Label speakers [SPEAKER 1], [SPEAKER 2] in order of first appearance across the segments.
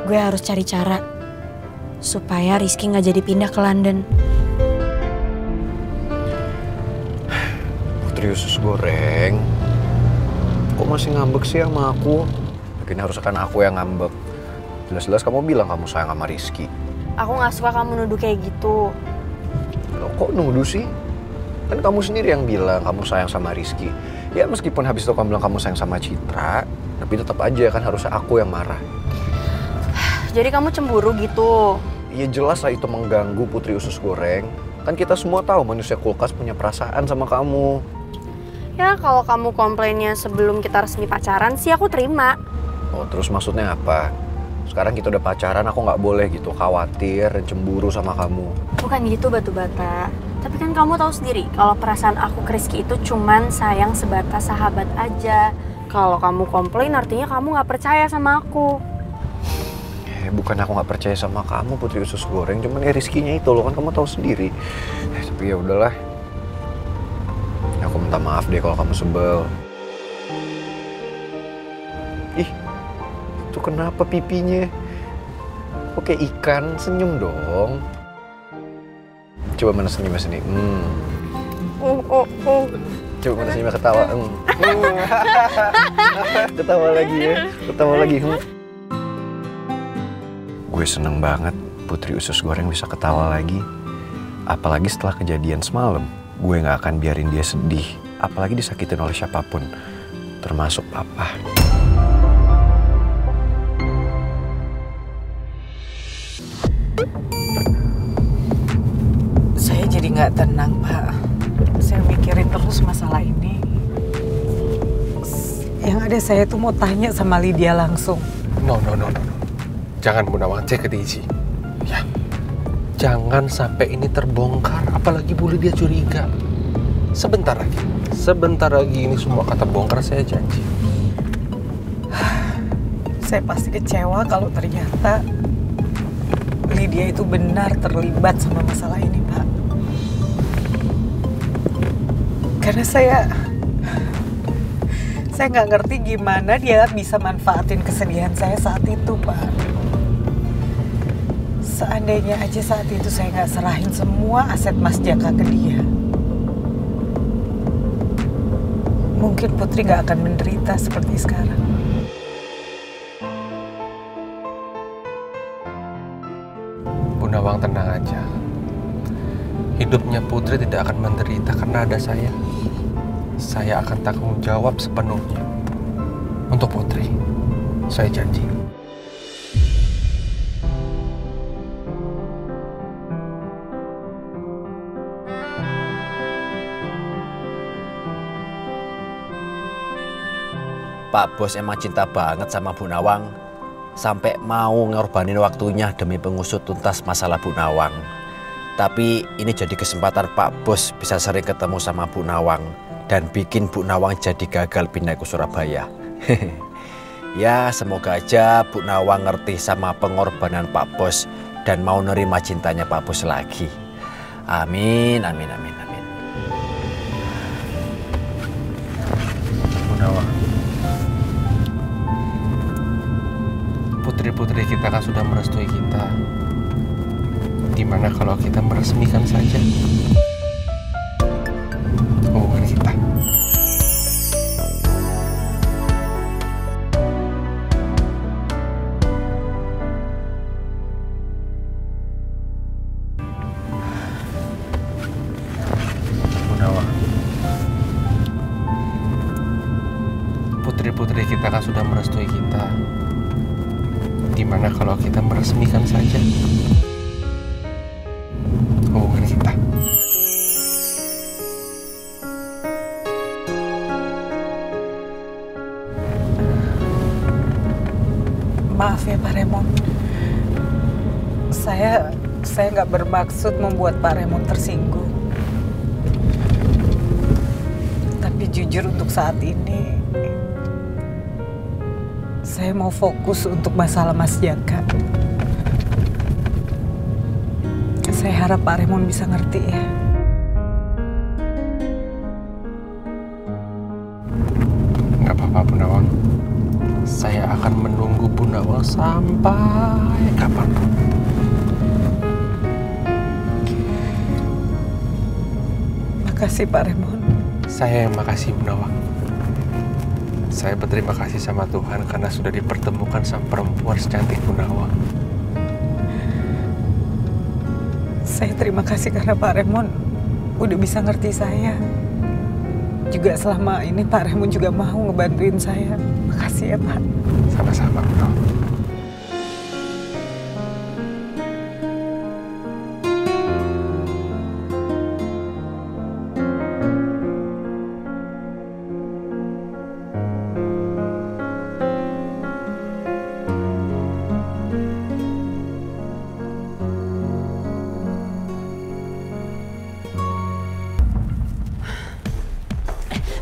[SPEAKER 1] Gue harus cari cara supaya Rizky nggak jadi pindah ke London.
[SPEAKER 2] Putri usus goreng, kok masih ngambek sih sama aku? Mungkin harus kan aku yang ngambek. Jelas-jelas kamu bilang kamu sayang sama Rizky.
[SPEAKER 1] Aku nggak suka kamu nuduh kayak gitu.
[SPEAKER 2] Loh, kok nuduh sih? Kan kamu sendiri yang bilang kamu sayang sama Rizky. Ya meskipun habis itu kamu bilang kamu sayang sama Citra, tapi tetap aja kan harusnya aku yang marah.
[SPEAKER 1] Jadi kamu cemburu gitu?
[SPEAKER 2] Ya jelas lah itu mengganggu Putri usus goreng. Kan kita semua tahu manusia kulkas punya perasaan sama kamu.
[SPEAKER 1] Ya kalau kamu komplainnya sebelum kita resmi pacaran sih aku terima.
[SPEAKER 2] Oh terus maksudnya apa? Sekarang kita udah pacaran, aku nggak boleh gitu khawatir dan cemburu sama kamu.
[SPEAKER 1] Bukan gitu batu bata. Tapi kan kamu tahu sendiri kalau perasaan aku ke Rizky itu cuman sayang sebatas sahabat aja. Kalau kamu komplain artinya kamu nggak percaya sama aku.
[SPEAKER 2] Bukan aku nggak percaya sama kamu Putri usus goreng, cuman ya Rizkynya itu loh, kan kamu tahu sendiri. Tapi ya udahlah. Aku minta maaf deh kalau kamu sebel. Ih, itu kenapa pipinya? Oke ikan, senyum dong. Coba mana senyumnya sini. Coba mana senyumnya ketawa. Ketawa lagi ya, ketawa lagi. Gue seneng banget Putri usus goreng bisa ketawa lagi. Apalagi setelah kejadian semalam. Gue gak akan biarin dia sedih. Apalagi disakitin oleh siapapun. Termasuk papa.
[SPEAKER 3] Saya jadi gak tenang, Pak. Saya mikirin terus masalah ini. Yang ada saya tuh mau tanya sama Lydia langsung.
[SPEAKER 4] No. Jangan Bu Nawang, cek ke Daisy. Ya, jangan sampai ini terbongkar, apalagi Bu Lydia curiga. Sebentar lagi ini semua akan terbongkar, saya janji.
[SPEAKER 3] Saya pasti kecewa kalau ternyata Lydia itu benar terlibat sama masalah ini, Pak. Karena saya nggak ngerti gimana dia bisa manfaatin kesedihan saya saat itu, Pak. Seandainya aja saat itu saya nggak serahin semua aset Mas Jaka ke dia, mungkin Putri nggak akan menderita seperti sekarang.
[SPEAKER 4] Bu Nawang tenang aja. Hidupnya Putri tidak akan menderita karena ada saya. Saya akan tanggung jawab sepenuhnya untuk Putri. Saya janji.
[SPEAKER 5] Pak Bos emang cinta banget sama Bu Nawang. Sampai mau ngorbanin waktunya demi pengusut tuntas masalah Bu Nawang. Tapi ini jadi kesempatan Pak Bos bisa sering ketemu sama Bu Nawang. Dan bikin Bu Nawang jadi gagal pindah ke Surabaya. Ya semoga aja Bu Nawang ngerti sama pengorbanan Pak Bos. Dan mau nerima cintanya Pak Bos lagi. Amin.
[SPEAKER 4] Bu Nawang, putri-putri kita kan sudah merestui kita. Gimana kalau kita meresmikan saja hubungan kita? Bu Nawang, putri-putri kita kan sudah merestui kita. Gimana kalau kita meresmikan saja hubungan kita?
[SPEAKER 3] Maaf ya Pak Raymond. Saya nggak bermaksud membuat Pak Raymond tersinggung. Tapi jujur untuk saat ini, saya mau fokus untuk masalah Mas Jaka. Saya harap Pak Raymond bisa ngerti ya.
[SPEAKER 4] Nggak apa-apa Bu Nawang. Saya akan menunggu Bu Nawang sampai kapanpun.
[SPEAKER 3] Makasih Pak Raymond.
[SPEAKER 4] Saya yang makasih Bu Nawang. Saya berterima kasih sama Tuhan karena sudah dipertemukan sama perempuan secantik Bu Nawang.
[SPEAKER 3] Saya terima kasih karena Pak Raymond udah bisa ngerti saya. Juga selama ini Pak Raymond juga mau ngebantuin saya. Makasih ya Pak.
[SPEAKER 4] Sama-sama Bu Nawang.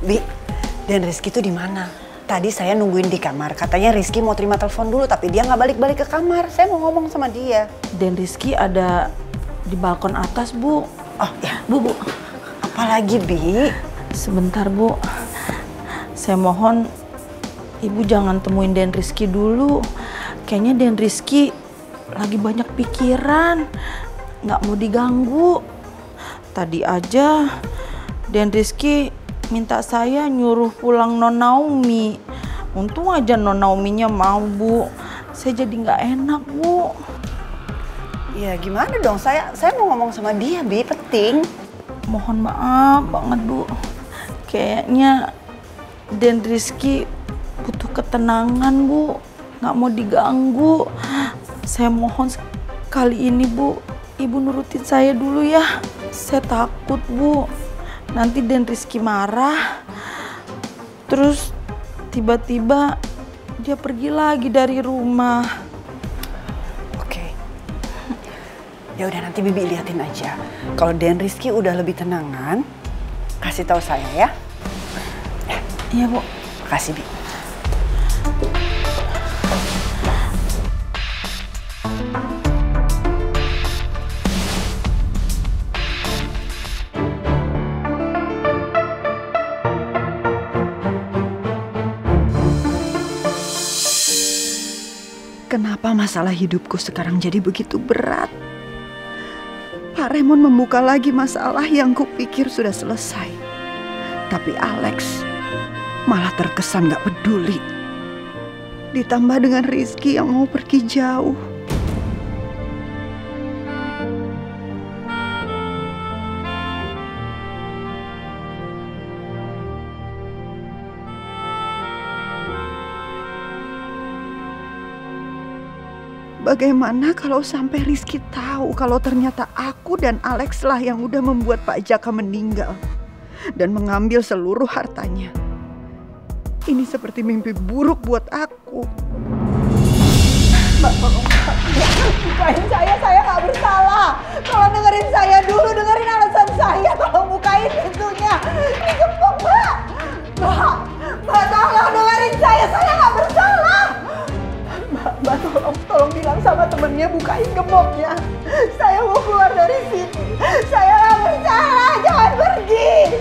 [SPEAKER 6] Bi, dan Rizky tuh di mana? Tadi saya nungguin di kamar. Katanya Rizky mau terima telepon dulu, tapi dia nggak balik-balik ke kamar. Saya mau ngomong sama dia.
[SPEAKER 7] Dan Rizky ada di balkon atas, Bu.
[SPEAKER 6] Oh ya,
[SPEAKER 7] Bu.
[SPEAKER 6] apalagi Bi?
[SPEAKER 7] Sebentar, Bu. Saya mohon Ibu jangan temuin Dan Rizky dulu. Kayaknya Dan Rizky lagi banyak pikiran. Nggak mau diganggu. Tadi aja Dan Rizky minta saya nyuruh pulang Non Naomi. Untung aja Non Naominya mau, Bu. Saya jadi nggak enak, Bu.
[SPEAKER 6] Ya gimana dong? Saya mau ngomong sama dia, Bi. Penting.
[SPEAKER 7] Mohon maaf banget, Bu. Kayaknya Dan Rizky butuh ketenangan, Bu. Nggak mau diganggu. Saya mohon kali ini, Bu, Ibu nurutin saya dulu ya. Saya takut, Bu. Nanti Dan Rizky marah. Terus tiba-tiba dia pergi lagi dari rumah.
[SPEAKER 6] Oke. Ya udah nanti Bibi liatin aja. Kalau Dan Rizky udah lebih tenangan, kasih tahu saya ya.
[SPEAKER 7] Iya, Bu.
[SPEAKER 6] Makasih, Bi. Kenapa masalah hidupku sekarang jadi begitu berat? Pak Raymond membuka lagi masalah yang kupikir sudah selesai. Tapi Alex malah terkesan gak peduli. Ditambah dengan Rizky yang mau pergi jauh. Bagaimana kalau sampai Rizky tahu kalau ternyata aku dan Alex lah yang udah membuat Pak Jaka meninggal dan mengambil seluruh hartanya. Ini seperti mimpi buruk buat aku. Mbak, tolong bukain saya nggak bersalah. Kalau dengerin saya dulu, dengerin alasan saya. Tolong bukain pintunya. Ini gembok, Mbak. Mbak, tolong dengerin saya nggak bersalah. Mbak, tolong bilang sama temennya bukain gemboknya. Saya mau keluar dari sini. Saya nggak bersalah, jangan pergi.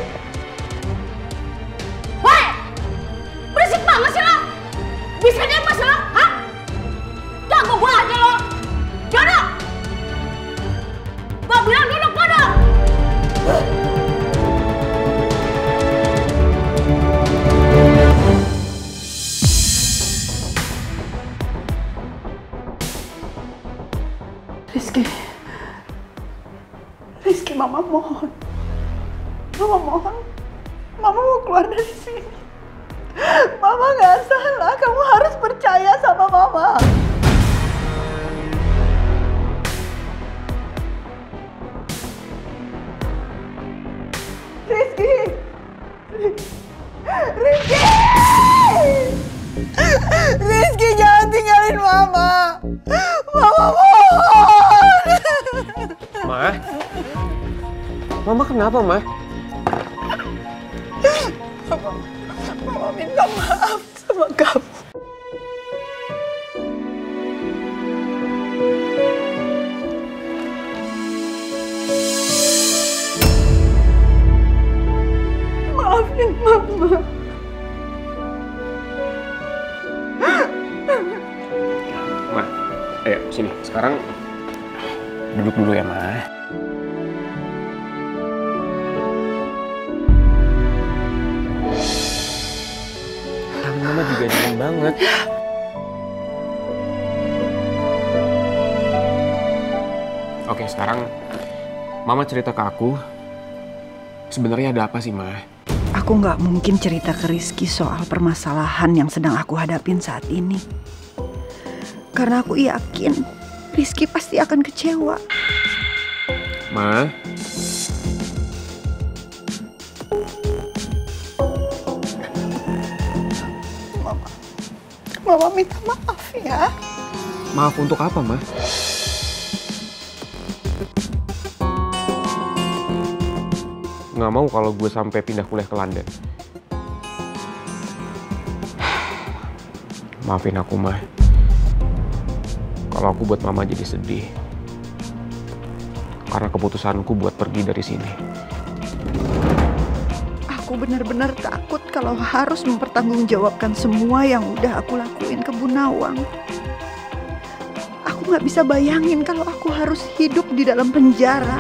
[SPEAKER 1] Woi! Berisik banget sih lo! Bisa apa sih lo? Hah? Ganggu gua aja lo! Duduk! Gua bilang duduk, duduk!
[SPEAKER 6] Rizky, Mama mohon. Mama mau keluar dari sini. Mama nggak salah, kamu harus percaya sama Mama. Rizky! Rizky, jangan tinggalin Mama. Mama mohon.
[SPEAKER 4] Ma? Mama kenapa, Ma?
[SPEAKER 6] Mama minta maaf sama kamu. Maafin Mama.
[SPEAKER 4] Ma, ayo sini. Sekarang duduk dulu ya, Ma. Mama juga nyaman banget. Oke, sekarang Mama cerita ke aku. Sebenarnya ada apa sih, Ma?
[SPEAKER 6] Aku nggak mungkin cerita ke Rizky soal permasalahan yang sedang aku hadapin saat ini. Karena aku yakin Rizky pasti akan kecewa.
[SPEAKER 4] Ma?
[SPEAKER 6] Mama minta maaf ya.
[SPEAKER 4] Maaf untuk apa, Ma? Nggak mau kalau gue sampai pindah kuliah ke London. Maafin aku, Ma. Kalau aku buat Mama jadi sedih. Karena keputusanku buat pergi dari sini.
[SPEAKER 6] Aku benar-benar takut kalau harus mempertanggungjawabkan semua yang udah aku lakuin ke Bu Nawang. Aku nggak bisa bayangin kalau aku harus hidup di dalam penjara.